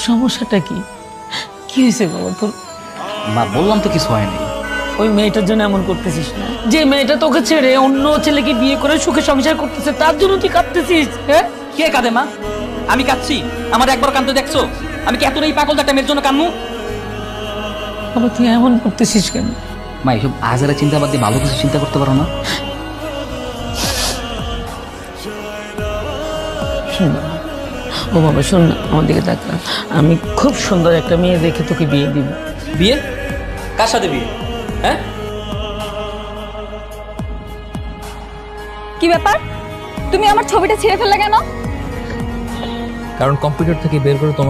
সমস্যাটা কি? কি হয়েছে বাবা তোর? মা বললাম তো কিছু হয়নি। ওই মেয়েটার জন্য এমন করতেছিস না? যে মেয়েটা তোকে ছেড়ে অন্য ছেলেকে বিয়ে করে সুখে সংসার করতেছে তার জন্য তুই কাঁদতেছিস? হ্যাঁ, কে কাঁদে মা? আমি কাঁদছি? আমার একবার কাঁদতে দেখছো? আমি কি এতটাই পাগল একটা মেয়ের জন্য কাঁদমু? বাবা তুই এমন করতেছিস কেন? মা এইসব আজারা চিন্তা বাদ দিয়ে ভালো কিছু চিন্তা করতে পারো না? শোন বাবা, ও বাবা শোন না, আমার দিকে তাকা। আমি খুব সুন্দর একটা মেয়ে দেখে তোকে বিয়ে দিব। বিয়ে? কার সাথে বিয়ে? হ্যাঁ? কি ব্যাপার, তুমি আমার ছবিটা ছিঁড়ে ফেললে কেন? কারণ কম্পিউটার থেকে বের করে তোমার